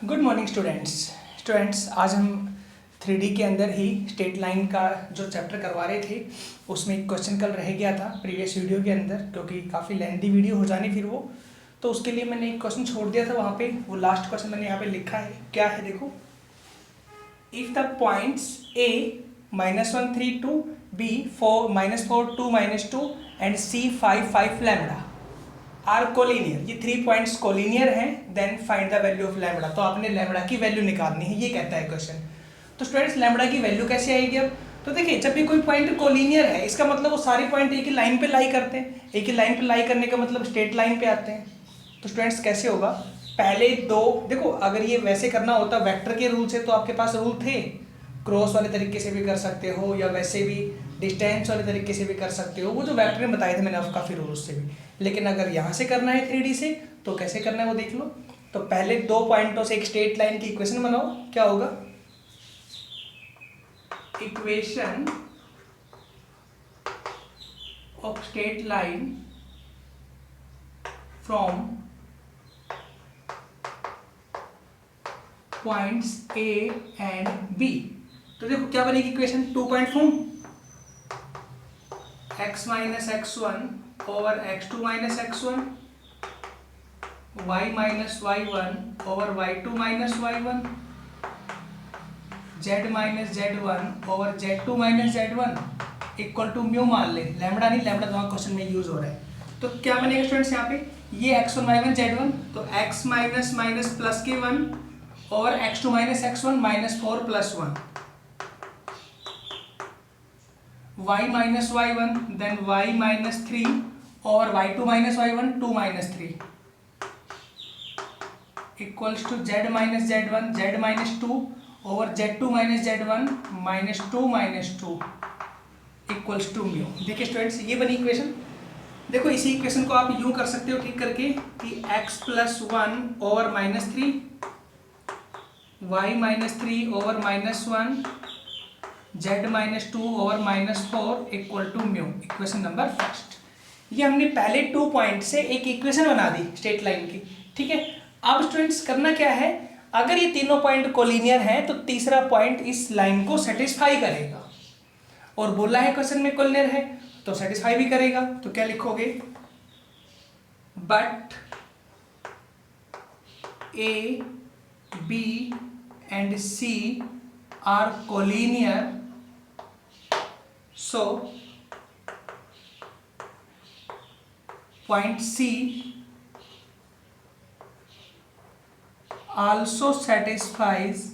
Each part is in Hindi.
गुड मॉर्निंग स्टूडेंट्स आज हम 3D के अंदर ही स्ट्रेट लाइन का जो चैप्टर करवा रहे थे उसमें एक क्वेश्चन कल रह गया था प्रीवियस वीडियो के अंदर, क्योंकि काफ़ी लेंथी वीडियो हो जानी फिर वो, तो उसके लिए मैंने एक क्वेश्चन छोड़ दिया था वहाँ पे। वो लास्ट क्वेश्चन मैंने यहाँ पे लिखा है, क्या है देखो। If the points A -1 3 2 B 4 -4 2 -2 and C 5 5 lambda are collinear, ये 3 पॉइंट्स कोलिनियर हैं, then find the value of lambda. तो आपने लैम्बडा की वैल्यू निकालनी है, ये कहता है क्वेश्चन। तो स्टूडेंट्स लैम्बडा की वैल्यू कैसे आएगी अब? तो देखिए, जब भी कोई पॉइंट कोलिनियर है इसका मतलब वो सारे पॉइंट एक ही लाइन पे लाई करते हैं। एक ही लाइन पे लाई करने का मतलब स्ट्रेट लाइन पे आते हैं। तो स्टूडेंट्स कैसे होगा, पहले दो देखो, अगर ये वैसे करना होता वेक्टर के रूल से तो आपके पास रूल थे, क्रॉस वाले तरीके से भी कर सकते हो या वैसे भी डिस्टेंस वाले तरीके से भी कर सकते हो, वो जो वेक्टर में बताए थे मैंने आपका फिर उससे भी। लेकिन अगर यहाँ से करना है 3D से तो कैसे करना है वो देख लो। तो पहले दो पॉइंटों से एक स्ट्रेट लाइन की इक्वेशन बनाओ। क्या होगा, equation of straight line from points A and B। तो देखो क्या बनेगी equation, 2 point form, x minus x1 over x2 minus x1, y minus y1 over y2 minus y1, z minus z1 over z2 minus z1 equal to mu मान ले, लैम्बडा नहीं, लैम्बडा तुम्हारा क्वेश्चन में यूज हो रहा है। तो क्या बनेगा स्टूडेंट्स यहाँ पे, ये x1 y1 z1, तो x माइनस माइनस प्लस के 1 और x2 minus x1 minus 4 plus 1, y minus y1 then y minus 3 और y2 minus y1 2 minus 3 equals to z minus z1 z minus 2 और z2 minus z1 minus 2 minus 2 equals to mu. देखिए स्टूडेंट्स, ये बनी इक्वेशन। देखो इसी इक्वेशन को आप यूं कर सकते हो ठीक करके कि x plus 1 over minus 3, y minus 3 over minus 1, z minus 2 over minus 4 equal to mu, equation number first. ये हमने पहले 2 पॉइंट से एक इक्वेशन बना दी स्ट्रेट लाइन की, ठीक है। अब स्टूडेंट्स करना क्या है, अगर ये तीनों पॉइंट कोलिनियर हैं तो तीसरा पॉइंट इस लाइन को सेटिस्फाई करेगा, और बोला है क्वेश्चन में कोलिनियर है तो सेटिस्फाई भी करेगा। तो क्या लिखोगे, but A B and C are collinear, so point C also satisfies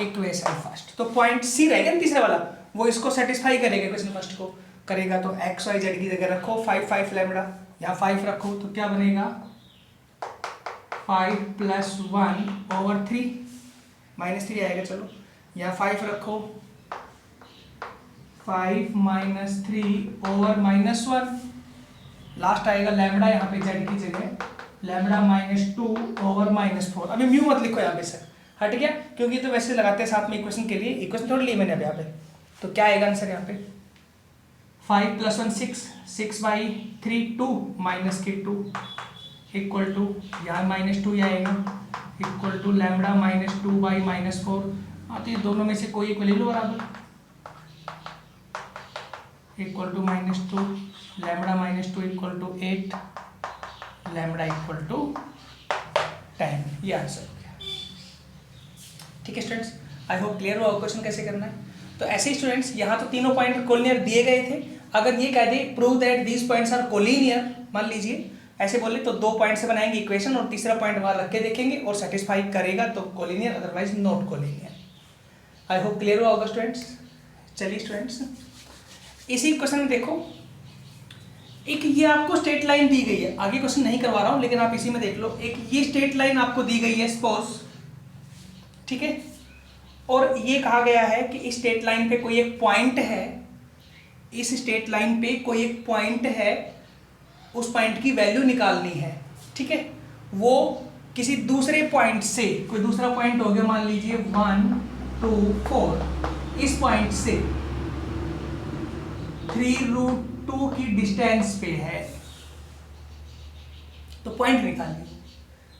equation first. तो पॉइंट C रहेगा ना तीसरा वाला, वो इसको सेटिस्फाई करेगा, इक्वेशन फर्स्ट को करेगा। तो x y z की जगह रखो 5 5 लैम्बडा, यहाँ 5 रखो तो क्या बनेगा 5 प्लस 1 ओवर 3 माइनस 3 आएगा। चलो यहाँ 5 रखो, 5 माइनस 3 ओवर माइनस 1, लास्ट आएगा लैम्बडा, यहाँ पे z की जगह लैम्बडा माइनस 2 ओवर माइनस 4। अभी म्यू मत लिखो यहाँ पे सर, हट गया, क्योंकि तो वैसे लगाते हैं साथ में इक्वेशन के लिए, इक्वेशन थोड़ी ली मैंने अब यहाँ पे। तो क्या आएगा आंसर यहाँ पे, 5 प्लस 1 6, 6 बाई 3 2 माइनस के 2 इक्वल टू, यहाँ माइनस 2 आएगा equal to lambda minus 2 by minus 4। तो ये दोनों में से कोई एक ले लो बराबर, equal to minus 2, lambda minus 2 equal to 8, lambda equal to 10। ये आंसर हो गया, ठीक है स्टूडेंट्स। आई होप क्लियर हुआ क्वेश्चन कैसे करना है। तो ऐसे ही स्टूडेंट्स यहाँ तो तीनों पॉइंट कोलिनियर दिए गए थे, अगर ये कह दे prove that these points are collinear, मान लीजिए ऐसे बोले, तो 2 पॉइंट से बनाएंगे इक्वेशन और तीसरा पॉइंट वहां रख के देखेंगे और सेटिस्फाई करेगा तो collinear, otherwise not collinear. I hope clear हुआ होगा स्टूडेंट्स। चलिए स्टूडेंट्स, इसी क्वेश्चन में देखो, एक ये आपको स्ट्रेट लाइन दी गई है, आगे क्वेश्चन नहीं करवा रहा हूं लेकिन आप इसी में देख लो। एक ये स्ट्रेट लाइन आपको दी गई है सपोज, ठीक है, और ये कहा गया है कि इस स्ट्रेट लाइन पे कोई एक पॉइंट है, इस स्ट्रेट लाइन पे कोई एक पॉइंट है, उस पॉइंट की वैल्यू निकालनी है, ठीक है। वो किसी दूसरे पॉइंट से, कोई दूसरा पॉइंट हो गया मान लीजिए 1 2 4, इस पॉइंट से 3√2 की डिस्टेंस पे है, तो पॉइंट निकालिए।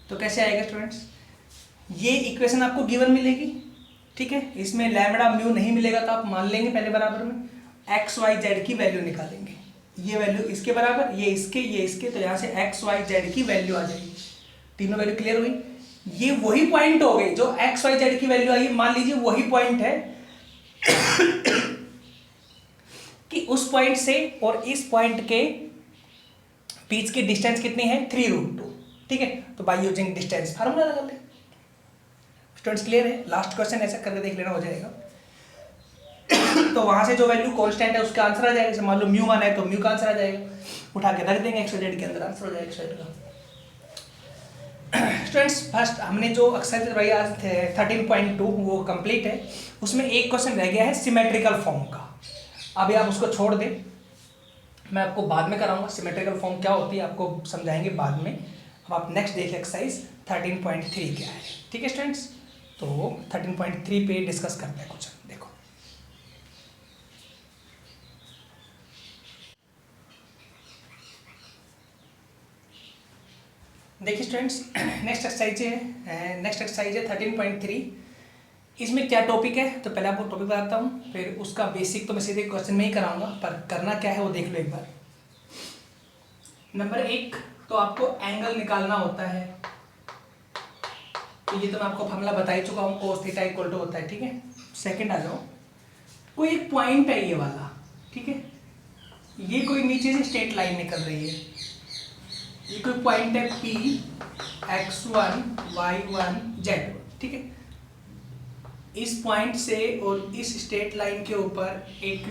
तो कैसे आएगा स्टूडेंट्स, ये इक्वेशन आपको गिवन मिलेगी, ठीक है। इसमें लैम्बडा म्यू नहीं मिलेगा तो आप मान लेंगे पहले बराबर में, एक्स वाई जेड की वैल्यू निकालेंगे, ये वैल्यू इसके बराबर, ये इसके, तो यहाँ से एक्स वाई जेड की वैल्यू आ जाएगी। तीनों वैल्यू क्लियर हुई। ये वही पॉइंट हो गई जो एक्स वाई जेड की वैल्यू आई, मान लीजिए वही पॉइंट है कि उस पॉइंट से और इस पॉइंट के बीच की डिस्टेंस कितनी है, 3√2, ठीक है। तो बाय यूजिंग डिस्टेंस फार्मूला लगा ले। स्टूडेंट्स क्लियर है? लास्ट क्वेश्चन ऐसा करके देख लेना, हो जाएगा। तो वहां से जो वैल्यू कांस्टेंट है उसका आंसर आ जाएगा। जैसे मान लो म्यू माना है तो म्यू का आंसर आ जाएगा, उठा के रख देंगे एक्स वाई जेड के अंदर, आंसर हो जाएगा एक्स वाई का। स्टूडेंट्स फर्स्ट हमने जो एक्सरसाइज करवाई आज 13.2 वो कंप्लीट है। उसमें एक क्वेश्चन रह गया है सिमेट्रिकल फॉर्म का। अभी आप उसको छोड़ दें, मैं आपको बाद में कराऊंगा। सिमेट्रिकल फॉर्म क्या होती है आपको समझाएंगे बाद में। अब आप नेक्स्ट देखिए एक्सरसाइज 13.3 क्या है, ठीक है स्टूडेंट्स। तो 13.3 पे डिस्कस करते हैं कुछ, देखो। देखिए स्टूडेंट्स, नेक्स्ट एक्सरसाइज है 13.3। इसमें क्या टॉपिक है तो पहले आपको टॉपिक बताता हूँ, फिर उसका बेसिक तो मैं सीधे क्वेश्चन में ही कराऊंगा, पर करना क्या है वो देख लो एक बार। नंबर 1 तो आपको एंगल निकालना होता है। तो ये तो मैं आपको फॉर्मूला बता ही चुका हूँ, cos थीटा इक्वल टू होता है, ठीक है। सेकंड आ जाओ, कोई एक पॉइंट है ये वाला, ठीक है। ये कोई नीचे से स्ट्रेट लाइन निकल रही है, ये कोई पॉइंट है P, x1 y1 z1, ठीक है। इस पॉइंट से और इस स्ट्रेट लाइन के ऊपर एक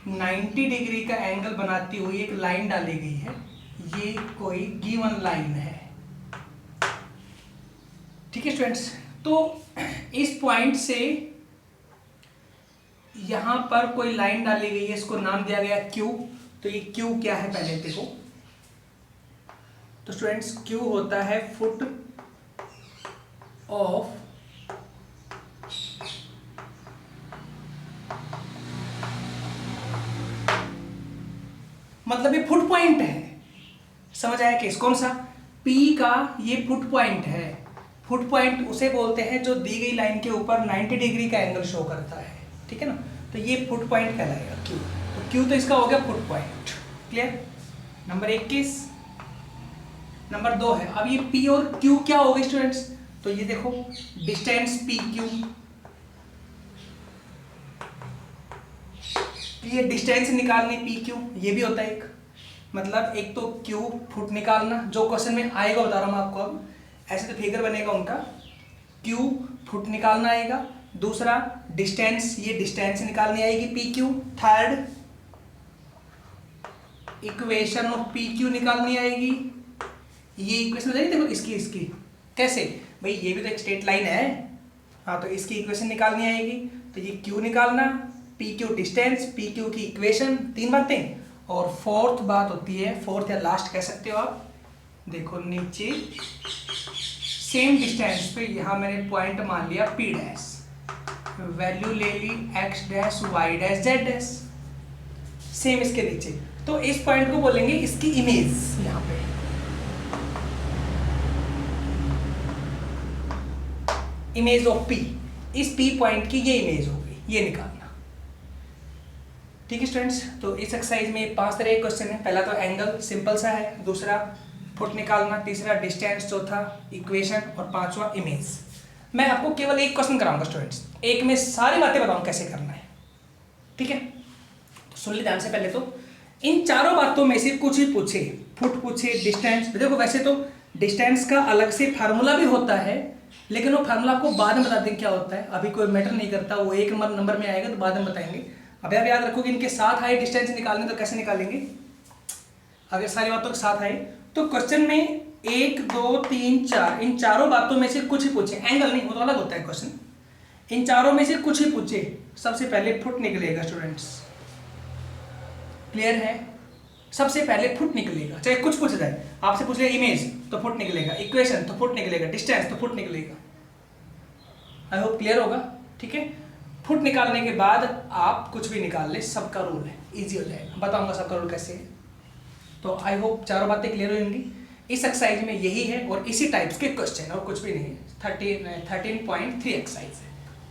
90 डिग्री का एंगल बनाती हुई एक लाइन डाली गई है। ये कोई गिवन लाइन है, ठीक है स्टूडेंट्स। तो इस पॉइंट से यहां पर कोई लाइन डाली गई है, इसको नाम दिया गया Q। तो ये Q क्या है पहले देखो। तो स्टूडेंट्स Q होता है फुट ऑफ मतलब ये फुट पॉइंट है, समझ आया केस? कौन सा? P का ये फुट पॉइंट है। फुट पॉइंट उसे बोलते हैं जो दी गई लाइन के ऊपर 90 डिग्री का एंगल शो करता है, ठीक है ना। तो ये फुट पॉइंट कहलाएगा Q। तो Q तो इसका हो गया foot point, clear. Number 21। Number 2 है, अब ये P और Q क्या हो गए स्टूडेंट्स? तो ये देखो डिस्टेंस PQ, ये डिस्टेंस निकालनी PQ, ये भी होता है एक। मतलब एक तो Q फुट निकालना, जो क्वेश्चन में आएगा बता रहा हूँ मैं आपको। अब ऐसे तो फिगर बनेगा उनका, Q फुट निकालना आएगा। दूसरा डिस्टेंस, ये डिस्टेंस निकालनी आएगी PQ। Third equation of PQ निकालनी आएगी। ये इक्वेशन बताइए देखो इसकी कैसे भाई, ये भी तो एक स्ट्रेट लाइन है। हाँ, तो इसकी इक्वेशन निकालनी आएगी। तो ये Q निकालना, PQ डिस्टेंस, PQ की इक्वेशन, 3 बातें। और फोर्थ बात होती है, फोर्थ या लास्ट कह सकते हो आप, देखो नीचे सेम डिस्टेंस पे यहाँ मैंने पॉइंट मान लिया P डैश, वैल्यू ले ली x dash y dash z dash, same इसके नीचे। तो इस पॉइंट को बोलेंगे इसकी इमेज। यहाँ पे इमेज ऑफ P, इस P पॉइंट की ये इमेज होगी, ये निकालना, ठीक है स्टूडेंट्स। तो इस एक्सरसाइज में 5 तरह के क्वेश्चन है। पहला तो एंगल सिंपल सा है, दूसरा फुट निकालना, तीसरा डिस्टेंस, चौथा इक्वेशन और 5वां इमेज। मैं आपको केवल एक क्वेश्चन कराऊंगा स्टूडेंट्स, एक में सारी बातें बताऊंगा कैसे करना है, ठीक है। तो सुन ली ध्यान से। पहले तो इन चारों बातों में से कुछ ही पूछे, फुट पूछे, डिस्टेंस। देखो वैसे तो डिस्टेंस का अलग से फार्मूला भी होता है, लेकिन वो फार्मूला आपको बाद में बता दें क्या होता है, अभी कोई मैटर नहीं करता, वो एक नंबर में आएगा तो बाद में बताएंगे। अब आप याद रखो कि इनके साथ आए डिस्टेंस निकालने, तो कैसे निकालेंगे? अगर सारी बातों के साथ आए तो क्वेश्चन में 1 2 3 4 इन चारों बातों में से कुछ ही पूछे, एंगल नहीं, वो तो अलग होता है क्वेश्चन। इन चारों में से कुछ ही पूछे, सबसे पहले फुट निकलेगा स्टूडेंट्स, क्लियर है? सबसे पहले फुट निकलेगा, चाहे कुछ पूछ जाए। आपसे पूछ लिया इमेज तो फुट निकलेगा, इक्वेशन तो फुट निकलेगा, डिस्टेंस तो फुट निकलेगा। आई होप क्लियर होगा, ठीक है। फुट निकालने के बाद आप कुछ भी निकाल ले, सबका रूल है, इजी हो जाएगा। बताऊंगा सबका रूल कैसे है। तो आई होप चारों बातें क्लियर होंगी। इस एक्सरसाइज में यही है और इसी टाइप्स के क्वेश्चन और कुछ भी नहीं है। 13.3 एक्सरसाइज है,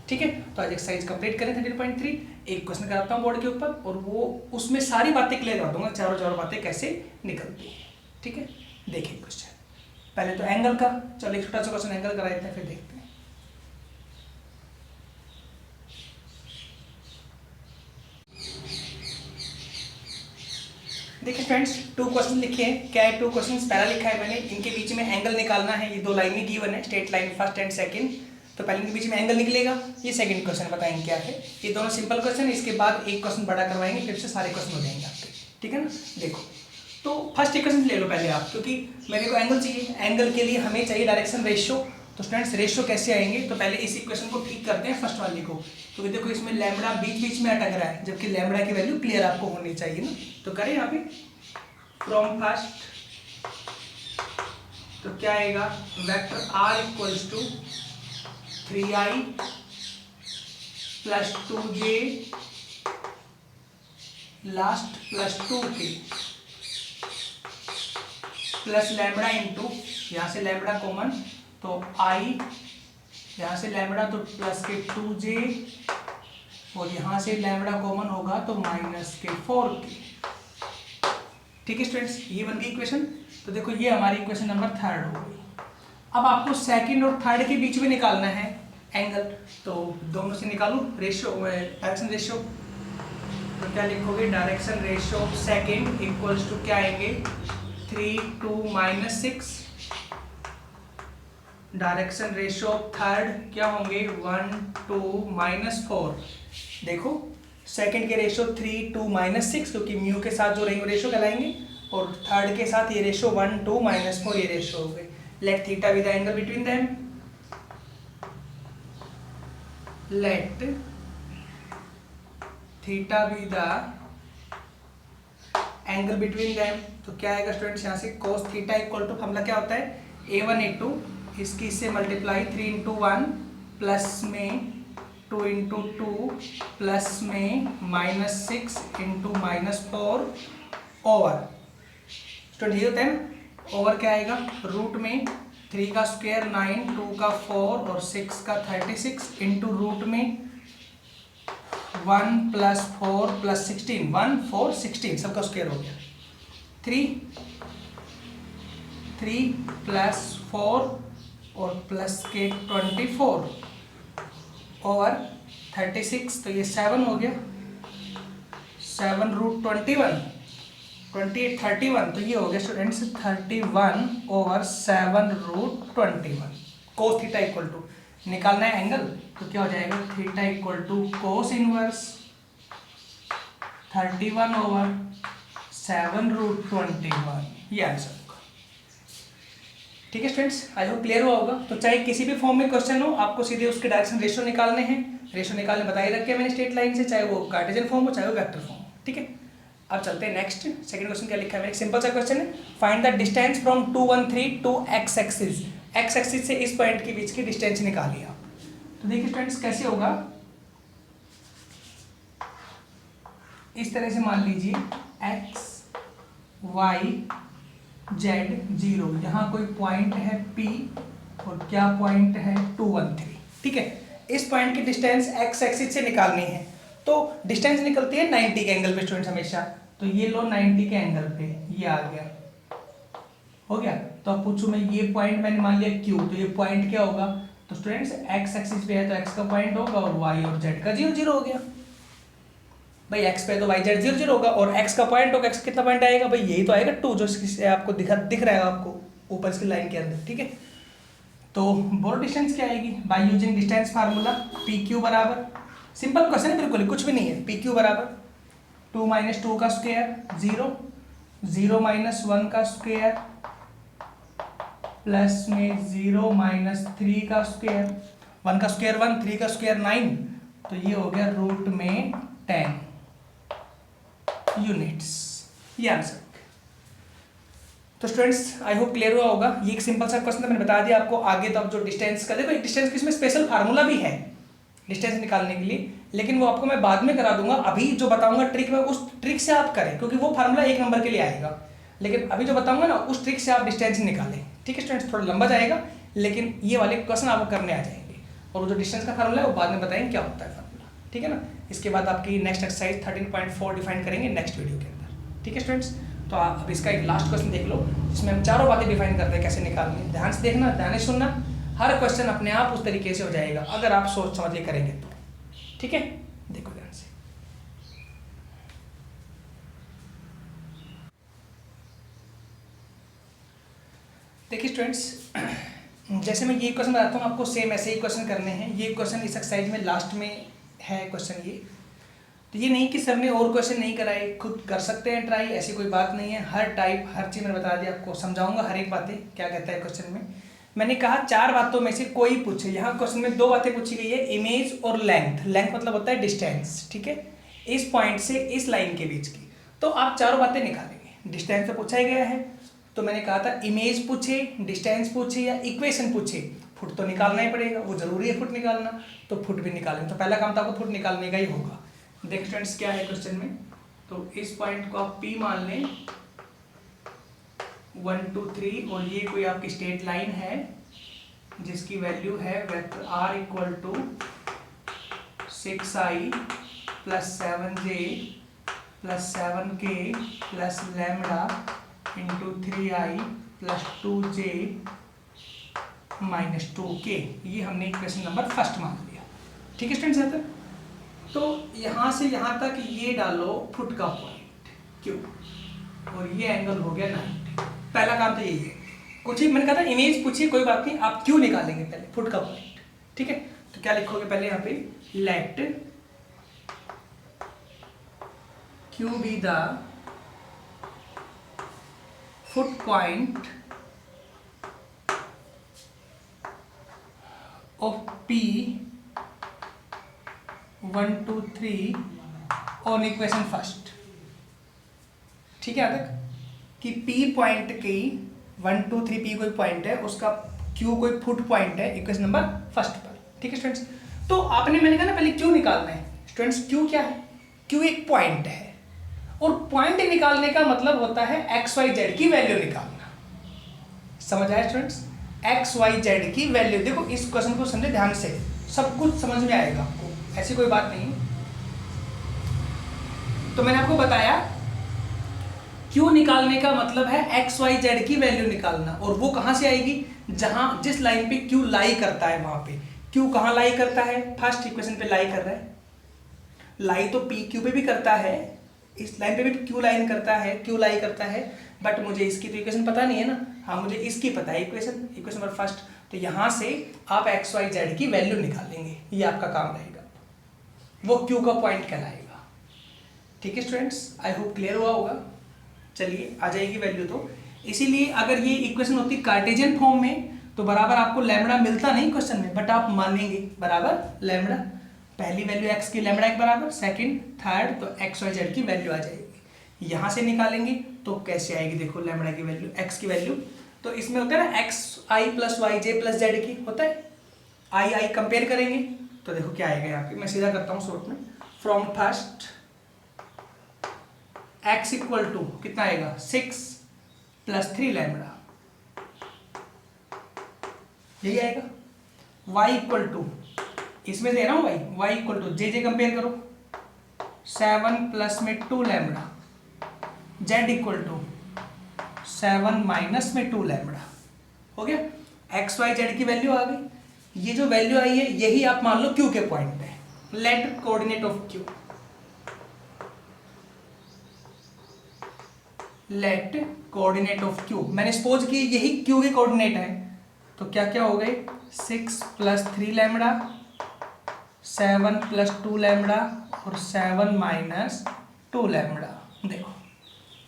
ठीक है। तो आज एक्सरसाइज कंप्लीट करें 13.3। एक क्वेश्चन कराता हूँ बोर्ड के ऊपर और वो उसमें सारी बातें क्लियर कर दूंगा, चारों बातें कैसे निकलती हैं, ठीक है। देखिए क्वेश्चन पहले तो एंगल का, चलो एक छोटा सा क्वेश्चन एंगल कराए थे, फिर देखते हैं। देखिए फ्रेंड्स, 2 क्वेश्चन लिखे हैं। क्या है 2 क्वेश्चन? पहला लिखा है मैंने, इनके बीच में एंगल निकालना है। ये 2 लाइनें गिवन है, straight line first and second. तो पहले इनके बीच में एंगल निकलेगा। ये सेकंड क्वेश्चन बताएंगे क्या है। ये दोनों सिंपल क्वेश्चन, इसके बाद एक क्वेश्चन बड़ा करवाएंगे, फिर से सारे क्वेश्चन हो जाएंगे आपके, ठीक है ना। देखो तो फर्स्ट इक्वेशन ले लो पहले आप, क्योंकि मेरे को एंगल चाहिए। एंगल के लिए हमें चाहिए डायरेक्शन रेशियो। तो स्टूडेंट्स रेशियो कैसे आएंगे? तो पहले इस इक्वेशन को ठीक करते हैं, फर्स्ट वाले को। क्योंकि देखो इसमें लैम्बडा बीच में अटक रहा है, जबकि लैम्बडा की वैल्यू क्लियर आपको होनी चाहिए ना। तो करें यहाँ पे फ्रॉम फर्स्ट, तो क्या आएगा? Vector r equals to 3i plus 2j last plus 2k plus lambda into, यहाँ से लैम्बडा कॉमन तो i, यहाँ से लैम्बडा तो प्लस के 2j और यहाँ से लैम्बडा कॉमन होगा तो माइनस के 4k, ठीक है स्टूडेंट्स। ये बन गई इक्वेशन। तो देखो ये हमारी इक्वेशन नंबर 3 हो गई। अब आपको सेकंड और थर्ड के बीच में निकालना है एंगल, तो दोनों से निकालू रेशियो, डायरेक्शन रेशियो। तो क्या लिखोगे? Direction ratio of second equals to क्या आएंगे? 3 2 -6। डायरेक्शन रेशियो ऑफ थर्ड क्या होंगे? 1 2 -4। देखो सेकंड के रेशियो 3 2 -6, क्योंकि म्यू के साथ जो रहेंगे रेशियो कहलाएंगे, और थर्ड के साथ ये रेशियो 1 2 -4 ये रेशियो हो गए। Let theta be the angle between them. Let theta be the angle between them. तो क्या आएगा स्टूडेंट्स? यहाँ से cos theta equal to, formula क्या होता है? a1 a2, इसकी इससे मल्टीप्लाई 3 इंटू 1 प्लस में 2 इंटू 2 प्लस में -6 इंटू -4 ओवर। स्टूडेंट ये होता है ना, ओवर क्या आएगा? रूट में 3 का स्क्वायर 9, 2 का 4 और 6 का 36 इंटू रूट में 1 प्लस 4 प्लस 16, 1 4 16 सबका स्क्वायर हो गया। 3 प्लस 4 और प्लस के 24 ओवर 36, तो ये 7 हो गया। 7 रूट 21, 28 31, तो ये हो गया students 31 over 7 root 21। Cos theta equal to, निकालना है एंगल, तो क्या हो जाएगा? Theta equal to cos inverse 31 over 7 root 21, ये आंसर होगा, ठीक है स्टूडेंट्स। आई होप क्लियर हुआ होगा। तो चाहे किसी भी फॉर्म में क्वेश्चन हो, आपको सीधे उसके डायरेक्शन रेशियो निकालने हैं। रेशियो निकालने बताए रखे मैंने स्ट्रेट लाइन से, चाहे वो कार्टेशियन फॉर्म हो चाहे वो वेक्टर फॉर्म हो, ठीक है। अब चलते हैं नेक्स्ट। सेकंड क्वेश्चन क्या लिखा है? एक सिंपल सा क्वेश्चन है, find the distance from 2 1 3 to x axis. X axis से इस पॉइंट के बीच की डिस्टेंस निकालिए आप। तो देखिए स्टूडेंट्स कैसे होगा, इस तरह से मान लीजिए x y z 0, यहाँ कोई पॉइंट है P और क्या पॉइंट है 2 1 3, ठीक है। इस पॉइंट की डिस्टेंस x एक्सिस से निकालनी है। तो डिस्टेंस निकलती है 90 के एंगल पे स्टूडेंट्स हमेशा। तो ये लो 90 के एंगल पे, ये आ गया, हो गया। तो अब पूछूं मैं, ये पॉइंट मैंने मान लिया Q, तो ये पॉइंट क्या होगा? तो स्टूडेंट्स x एक्सिस पे है तो x का पॉइंट होगा और y और z का 0 0 हो गया। भाई x पे तो y z 0 0 होगा और x का पॉइंट होगा, x कितना पॉइंट आएगा? भाई यही तो आएगा 2, जो आपको दिख रहा है आपको ऊपर इसकी लाइन के अंदर, ठीक है। तो बोर्ड डिस्टेंस क्या आएगी? By using distance formula PQ बराबर, सिंपल क्वेश्चन है बिल्कुल, कुछ भी नहीं है। PQ बराबर 2 - 2 का स्क्वायर 0, 0 - 1 का स्क्वायर प्लस में 0 - 3 का स्क्वायर, 1 का स्क्वायर 1, 3 का स्क्वायर 9, तो ये हो गया रूट में 10 यूनिट्स, ये आंसर। तो स्टूडेंट्स आई होप क्लियर हुआ होगा। ये एक सिंपल सा क्वेश्चन मैंने बता दिया आपको। आगे तो अब जो डिस्टेंस का, देखो एक डिस्टेंस की इसमें स्पेशल फार्मूला भी है डिस्टेंस निकालने के लिए, लेकिन वो आपको मैं बाद में करा दूंगा। अभी जो बताऊंगा ट्रिक में, उस ट्रिक से आप करें, क्योंकि वो फार्मूला 1 नंबर के लिए आएगा। लेकिन अभी जो बताऊंगा ना उस ट्रिक से आप डिस्टेंस निकालें। ठीक है स्टूडेंट्स, थोड़ा लंबा जाएगा लेकिन ये वाले क्वेश्चन आपको करने आ जाएंगे, और वो जो डिस्टेंस का फार्मूला है वो बाद में बताएंगे क्या होता है फार्मूला। ठीक है ना, इसके बाद आपकी नेक्स्ट एक्सरसाइज 13.4 डिफाइन करेंगे नेक्स्ट वीडियो के अंदर। ठीक है स्टूडेंट्स, तो आप अब इसका एक लास्ट क्वेश्चन देख लो, जिसमें हम चारों बातें डिफाइन करते हैं कैसे निकालनी। ध्यान से देखना, ध्यान से सुनना, हर क्वेश्चन अपने आप उस तरीके से हो जाएगा अगर आप सोच समझ के करेंगे तो। ठीक है, देखो ध्यान से। देखिए स्टूडेंट्स, जैसे मैं ये क्वेश्चन बताता हूँ आपको, सेम ऐसे ही क्वेश्चन करने हैं। ये क्वेश्चन इस एक्सरसाइज में लास्ट में है क्वेश्चन ये, तो ये नहीं कि सर ने और क्वेश्चन नहीं कराए, खुद कर सकते हैं ट्राई, ऐसी कोई बात नहीं है। हर टाइप हर चीज़ मैंने बता दिया आपको, समझाऊंगा हर एक बातें क्या कहता है क्वेश्चन में। मैंने कहा 4 बातों में से कोई पूछे, यहाँ क्वेश्चन में 2 बातें पूछी गई है, इमेज और लेंथ। लेंथ मतलब होता है डिस्टेंस, ठीक है, इस पॉइंट से इस लाइन के बीच की। तो आप चारों बातें निकालेंगे। डिस्टेंस तो पूछा ही गया है, तो मैंने कहा था इमेज पूछे, डिस्टेंस पूछे या इक्वेशन पूछे, फुट तो निकालना ही पड़ेगा, वो जरूरी है फुट निकालना, तो फुट भी निकालेंगे। तो पहला काम तो आपको फुट निकालने का ही होगा। देखो स्टूडेंट्स क्या है क्वेश्चन में, तो इस पॉइंट को आप P मान लें, 1 2 3, और ये कोई आपकी स्ट्रेट लाइन है जिसकी वैल्यू है vector r equal to 6i plus 7j plus 7k plus lambda into 3i plus 2j minus 2k। ये हमने इक्वेशन नंबर फर्स्ट मान लिया। ठीक है स्टूडेंट्स, यहाँ तक। तो यहाँ से यहाँ तक ये डालो फुट का पॉइंट Q, और ये एंगल हो गया 90। पहला काम तो यही है। कुछ ही मैंने कहा था इमेज पूछिए, कोई बात नहीं, आप Q निकालेंगे पहले, फुट का पॉइंट। ठीक है, तो क्या लिखोगे पहले यहाँ पे, let Q be the foot point of P 1 2 3 on equation first. ठीक है, यहाँ तक कि P पॉइंट की 1 2 3 P कोई पॉइंट है, उसका Q कोई फुट पॉइंट है इक्वेशन नंबर फर्स्ट पर। ठीक है स्टूडेंट्स, तो आपने मैंने कहा ना पहले Q निकालना है। स्टूडेंट्स Q क्या है, Q एक पॉइंट है, और पॉइंट निकालने का मतलब होता है एक्स वाई जेड की वैल्यू निकालना। समझ आया स्टूडेंट्स, एक्स वाई जेड की वैल्यू। देखो इस क्वेश्चन को समझे ध्यान से, सब कुछ समझ में आएगा आपको, ऐसी कोई बात नहीं। तो मैंने आपको बताया Q निकालने का मतलब है एक्स वाई जेड की वैल्यू निकालना, और वो कहां से आएगी, जहां जिस लाइन पे Q लाई करता है वहां पे। Q कहां लाई करता है, फर्स्ट इक्वेशन पे लाई कर रहा है। लाई तो P Q पे भी करता है, इस लाइन पे भी Q लाइन करता है, Q लाई करता है, बट मुझे इसकी तो इक्वेशन पता नहीं है ना। हाँ, मुझे इसकी पता है, इक्वेशन नंबर फर्स्ट। तो यहाँ से आप एक्स वाई जेड की वैल्यू निकालेंगे, ये आपका काम रहेगा, वो Q का पॉइंट कहलाएगा। ठीक है स्टूडेंट्स, आई होप क्लियर हुआ होगा। चलिए आ जाएगी वैल्यू। तो इसीलिए अगर ये इक्वेशन होती कार्टेशियन फॉर्म में तो बराबर आपको लैम्बडा मिलता नहीं क्वेश्चन में, बट आप मानेंगे बराबर लैम्बडा, पहली वैल्यू x की लैम्बडा एक बराबर, सेकंड थर्ड, तो एक्स वाई जेड की वैल्यू आ जाएगी। यहाँ से निकालेंगे तो कैसे आएगी, देखो लैम्बडा की वैल्यू, x की वैल्यू, तो इसमें होता है ना एक्स आई प्लस वाई जे प्लस जेड की होता है, आई कंपेयर करेंगे तो देखो क्या आएगा यहाँ पे। मैं सीधा करता हूँ शॉर्ट में, from first x equal to कितना आएगा 6 प्लस 3 लैम्बडा, यही आएगा। y इक्वल टू, इसमें दे रहा हूँ y equal to j compare करो, 7 प्लस में 2 lambda, z equal to 7 minus में 2 लैम्बडा। हो गया, एक्स वाई जेड की वैल्यू आ गई। ये जो वैल्यू आई है यही आप मान लो Q के पॉइंट पे। Let coordinate of Q, let coordinate of Q, मैंने सपोज की यही Q के कोऑर्डिनेट है, तो क्या क्या हो गए, 6 प्लस 3 लैम्बडा, 7 प्लस 2 लैम्बडा और 7 माइनस 2 लैम्बडा। देखो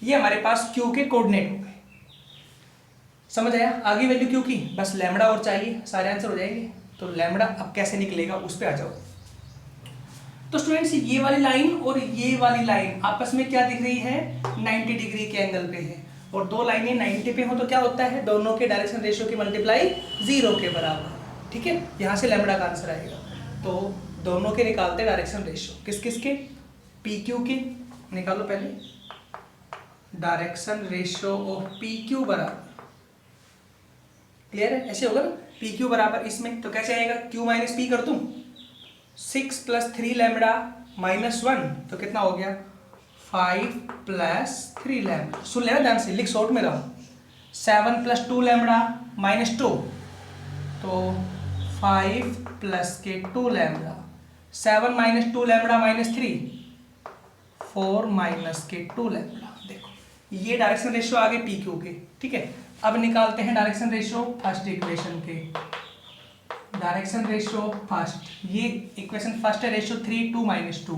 ये हमारे पास Q के कोऑर्डिनेट हो गए। समझ आया, आगे वैल्यू Q की, बस लैम्बडा और चाहिए, सारे आंसर हो जाएंगे। तो लैम्बडा अब कैसे निकलेगा उस पर आ जाओ। तो स्टूडेंट्स ये वाली लाइन और ये वाली लाइन आपस में क्या दिख रही है, 90 डिग्री के एंगल पे है, और दो लाइनें 90 पे हो तो क्या होता है, दोनों के डायरेक्शन रेशियो की मल्टीप्लाई 0 के बराबर। ठीक है, यहाँ से लैम्बडा का आंसर आएगा। तो दोनों के निकालते डायरेक्शन रेशियो, किस किस के, पी क्यू के निकालो पहले, direction ratio of P Q बराबर, क्लियर है, ऐसे होगा ना, पी क्यू बराबर इसमें तो कैसे आएगा, क्यू माइनस पी कर दूं, 6 + 3 लैम्बडा -1 तो कितना हो गया 5 + 3 लैम्बडा। सुन लेना ध्यान से, लिख शॉर्ट में रहा हूँ। 7 + 2 लैम्बडा -2 तो 5 + 2 लैम्बडा, 7 - 2 लैम्बडा -3 4 - 2 लैम्बडा। देखो ये डायरेक्शन रेशियो आ गए पी क्यू के, ठीक है। अब निकालते हैं डायरेक्शन रेशियो फर्स्ट इक्वेशन के, डायरेक्शन रेशियो फर्स्ट, ये इक्वेशन फर्स्ट है, रेशियो 3 2 -2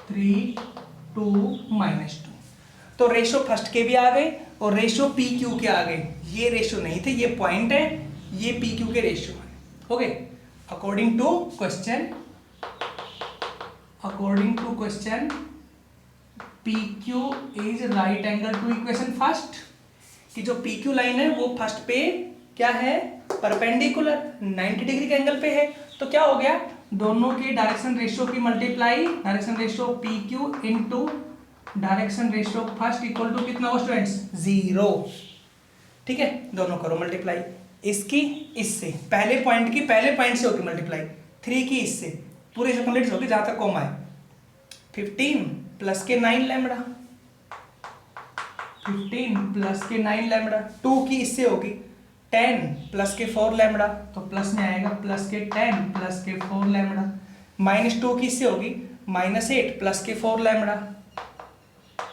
3 2 -2 तो रेशियो फर्स्ट के भी आ गए और रेशियो पी क्यू के आ गए। ये रेशियो नहीं थे, ये पॉइंट है, ये पी क्यू के रेशियो है, okay. According to question P Q is right angle to equation first, कि जो पी क्यू लाइन है वो फर्स्ट पे क्या है, परपेंडिकुलर 90 डिग्री के एंगल पे है। तो क्या हो गया, दोनों के डायरेक्शन रेशियो की multiply, direction ratio P Q into direction ratio first equal to कितना हो स्टूडेंट्स 0, ठीक है। दोनों करो मल्टीप्लाई, इसकी इससे, पहले पॉइंट की पहले पॉइंट से होगी मल्टीप्लाई, 3 की इससे, पूरे से कंप्लीट होगी जहां तक कॉमा है। 15 + के 9 लैम्बडा, 15 + के 9 लैम्बडा, 2 की इससे होगी 10 + के 4 लैम्बडा, तो प्लस में आएगा +10 + के 4 लैम्बडा, -2 की इससे होगी -8 + के 4 लैम्बडा,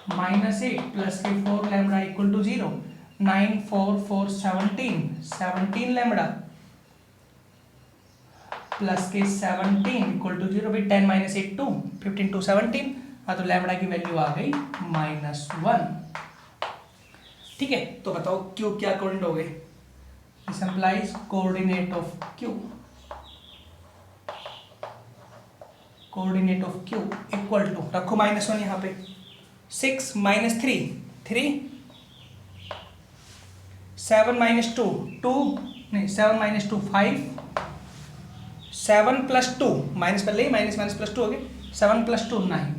-8 + के 4 lambda equal to 0, 9 4 4 17 lambda plus के 17 इक्वल टू 0, भाई 10 - 8 2 15 2 17, हाँ तो लैम्बडा की वैल्यू आ गई -1, ठीक है। तो बताओ क्यू क्या कोऑर्डिनेट हो गए, this implies coordinate of Q, coordinate of Q equal to, रखो -1 यहाँ पे, 6 - 3 3, 7 - 2 2 नहीं 7 - 2 5, 7 + 2 माइनस कर ले, माइनस +2 हो गए, 7 + 2 9,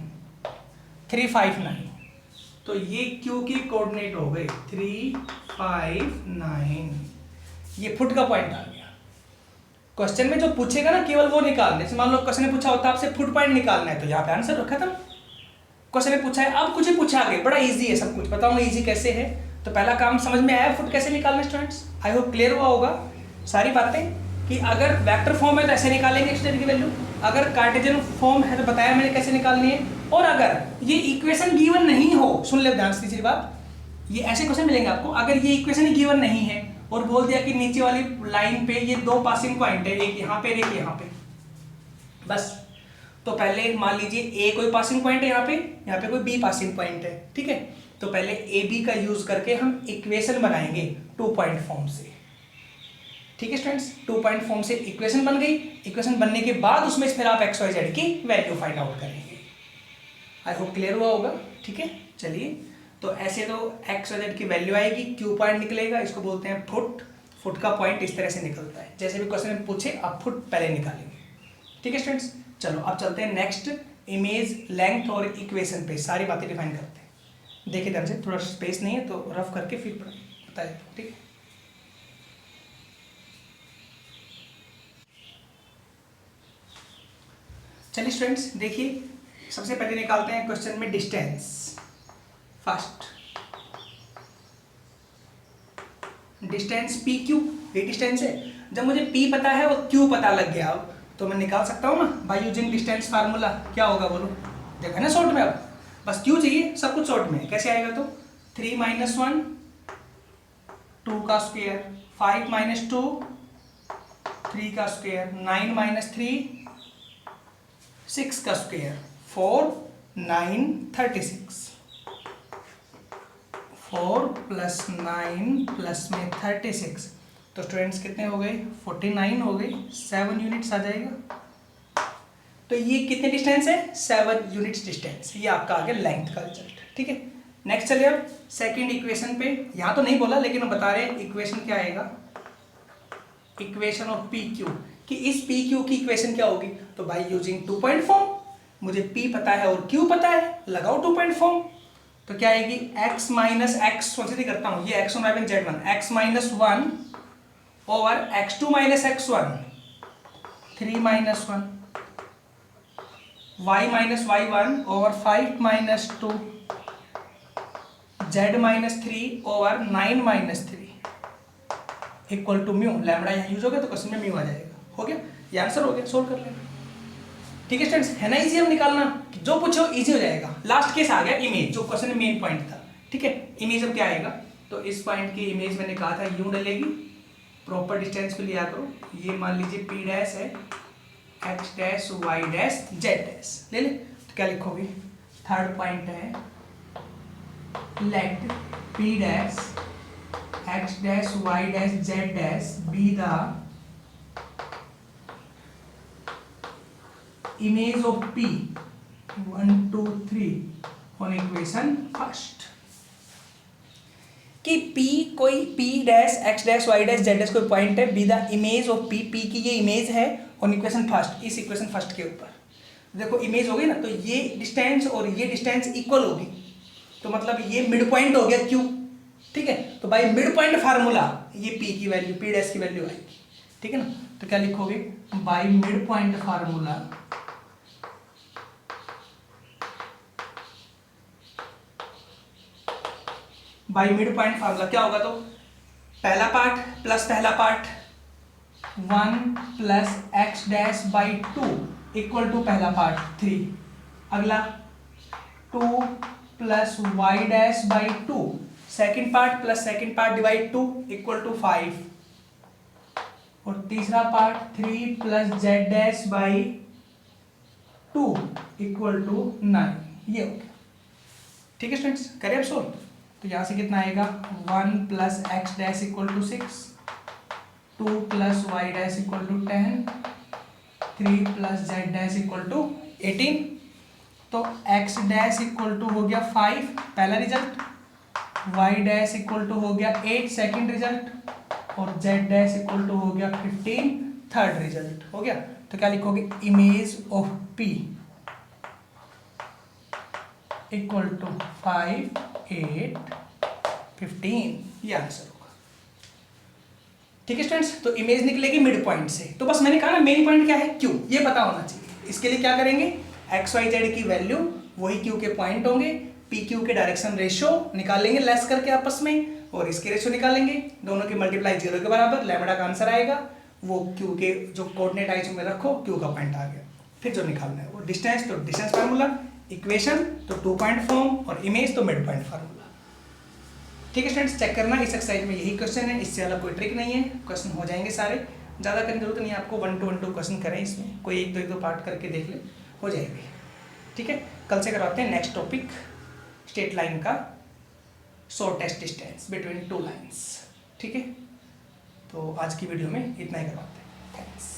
3 5 9, तो ये क्यू की कोऑर्डिनेट हो गए 3 5 9, ये फुट का पॉइंट आ गया। क्वेश्चन में जो पूछेगा ना केवल वो निकालने, जैसे मान लो क्वेश्चन में पूछा होता है आपसे फुट पॉइंट निकालना है, तो यहाँ पे आंसर रखा था। क्वेश्चन में पूछा है, अब कुछ ही पूछा आगे, बड़ा इजी है सब कुछ, बताऊंगा इजी कैसे है। तो पहला काम समझ में आया फुट कैसे निकालना स्टूडेंट्स, आई होप क्लियर हुआ होगा सारी बातें, कि अगर वेक्टर फॉर्म है तो ऐसे निकालेंगे एक्सटेंड की वैल्यू, अगर कार्टेशियन फॉर्म है तो बताया मैंने कैसे निकालनी है, और अगर ये इक्वेशन गिवन नहीं हो, सुन ले ध्यान से तीसरी बात, ये ऐसे क्वेश्चन मिलेंगे आपको, अगर ये इक्वेशन ही गिवन नहीं है और बोल दिया कि नीचे वाली लाइन पे ये 2 पासिंग पॉइंट है, एक यहाँ पे एक यहाँ पे, बस तो पहले मान लीजिए ए कोई पासिंग पॉइंट है यहाँ पे कोई बी पासिंग पॉइंट है, ठीक है। तो पहले ए बी का यूज करके हम इक्वेशन बनाएंगे 2 पॉइंट फॉर्म से, ठीक है स्टूडेंट्स। 2 पॉइंट फॉर्म से इक्वेशन बन गई, इक्वेशन बनने के बाद उसमें फिर आप एक्स वाई जेड की वैल्यू फाइंड आउट करेंगे। आई होप क्लियर हुआ होगा, ठीक है। चलिए, तो ऐसे तो एक्स वाई जेड की वैल्यू आएगी, क्यू पॉइंट निकलेगा, इसको बोलते हैं फुट, फुट का पॉइंट इस तरह से निकलता है, जैसे भी क्वेश्चन में पूछे आप फुट पहले निकालेंगे, ठीक है स्टूडेंट्स। चलो अब चलते हैं नेक्स्ट इमेज लेंथ और इक्वेशन पे, सारी बातें डिफाइन करते हैं। देखिए ध्यान से, थोड़ा स्पेस नहीं है तो रफ करके फिर बताइए, ठीक है। चलिए स्टूडेंट्स देखिए, सबसे पहले निकालते हैं क्वेश्चन में distance first, distance P Q, ये डिस्टेंस है। जब मुझे पी पता है और क्यू पता लग गया तो मैं निकाल सकता हूँ ना बाय यूजिंग डिस्टेंस फार्मूला। क्या होगा बोलो, देखो है ना शॉर्ट में, अब बस क्यू चाहिए, सब कुछ शॉर्ट में। कैसे आएगा तो 3 - 1 2 का स्क्वायर, 5 - 2 3 का स्क्वायर, 9 - 3 6 का स्क्वायर, 4 9 36, 4 + 9 प्लस में 36, तो स्टूडेंट्स कितने हो गए 49 हो गए, 7 यूनिट्स आ जाएगा। तो ये कितने डिस्टेंस है 7 यूनिट्स डिस्टेंस, ये आपका आ गया लेंथ का रिजल्ट, ठीक है। नेक्स्ट चलिए अब सेकंड इक्वेशन पे, यहाँ तो नहीं बोला लेकिन हम बता रहे हैं इक्वेशन क्या आएगा, इक्वेशन ऑफ पी क्यू, कि इस पी क्यू की इक्वेशन क्या होगी। तो भाई यूजिंग 2 पॉइंट फॉर्म, मुझे पी पता है और क्यू पता है, लगाओ 2 पॉइंट फॉर्म। तो क्या आएगी x माइनस एक्स, सोचती करता हूँ, ये x1 y1 z1, x minus 1 over x2 minus x1 3 minus 1, y minus y1 over 5 minus 2, z minus 3 over 9 minus 3 equal to mu. Lambda यहाँ यूज हो गया तो क्वेश्चन में म्यू आ जाएगा। हो गया, ये आंसर हो गया, सोल्व कर लेंगे। ठीक है स्टूडेंट्स, है ना इजी हम निकालना, जो पूछो इजी हो जाएगा। लास्ट केस आ गया इमेज, जो क्वेश्चन में मेन पॉइंट था। ठीक है, इमेज अब क्या आएगा, तो इस पॉइंट की इमेज मैंने कहा था यू डलेगी, प्रॉपर डिस्टेंस के लिए याद करो, ये मान लीजिए p डैश है, x dash y dash z dash ले ले, तो क्या लिखोगे, थर्ड पॉइंट है let p dash x dash y dash z dash be the image of p 1 2 3 on equation first. कि p कोई p dash x dash y dash z dash कोई पॉइंट है, be the image of p, p की ये इमेज है ऑन इक्वेशन फर्स्ट, इस इक्वेशन फर्स्ट के ऊपर। देखो इमेज हो गई ना, तो ये डिस्टेंस और ये डिस्टेंस इक्वल होगी, तो मतलब ये मिड पॉइंट हो गया q। ठीक है, तो बाय मिड पॉइंट फार्मूला ये p की वैल्यू, p डैश की वैल्यू आएगी। ठीक है ना, तो क्या लिखोगे, by mid point formula by mid point formula क्या होगा, तो पहला पार्ट प्लस पहला part 1 plus x dash by 2 equal to पहला पार्ट 3, अगला 2 plus y dash by 2 second part plus second part divide 2 equal to 5, और तीसरा part 3 plus z dash by 2 equal to 9। ये हो गया। ठीक है स्टूडेंट्स, करें अब सोल्व, तो यहाँ से कितना आएगा, 1 plus x dash equal to 6, 2 plus y dash equal to 10, 3 plus z dash equal to 18। तो एक्स डैश इक्वल टू हो गया 5 पहला result, y dash equal to हो गया 8 सेकेंड रिजल्ट, और जेड डैश इक्वल टू हो गया 15 थर्ड रिजल्ट। हो गया, तो क्या लिखोगे, image of P equal to 5 8 15, ये आंसर होगा। ठीक है स्टूडेंट्स, तो इमेज निकलेगी मिड पॉइंट से। तो बस मैंने कहा ना मेन पॉइंट क्या है, क्यू, ये पता होना चाहिए। इसके लिए क्या करेंगे, एक्स वाई जेड की वैल्यू वही क्यू के पॉइंट होंगे, पी क्यू के डायरेक्शन रेशियो निकालेंगे लेस करके आपस में, और इसके रेशियो निकालेंगे, दोनों के मल्टीप्लाई 0 के बराबर, लैम्बडा का आंसर आएगा, वो क्यू के जो कोऑर्डिनेट आइज में रखो, क्यू का पॉइंट आ गया। फिर जो निकालना है वो डिस्टेंस, तो डिस्टेंस फार्मूला, इक्वेशन तो 2 पॉइंट फॉर्म, और इमेज तो मिड पॉइंट फार्मूला। ठीक है स्टूडेंट्स, चेक करना, इस एक्सरसाइज में यही क्वेश्चन है, इससे अलग कोई ट्रिक नहीं है, क्वेश्चन हो जाएंगे सारे, ज़्यादा करने की जरूरत नहीं है आपको, 1 to 1 2 क्वेश्चन करें, इसमें कोई एक दो पार्ट करके देख ले, हो जाएगी। ठीक है, कल से करवाते हैं नेक्स्ट टॉपिक, स्ट्रेट लाइन का शॉर्टेस्ट डिस्टेंस बिटवीन 2 लाइन्स। ठीक है, तो आज की वीडियो में इतना ही करवाते हैं, थैंक्स।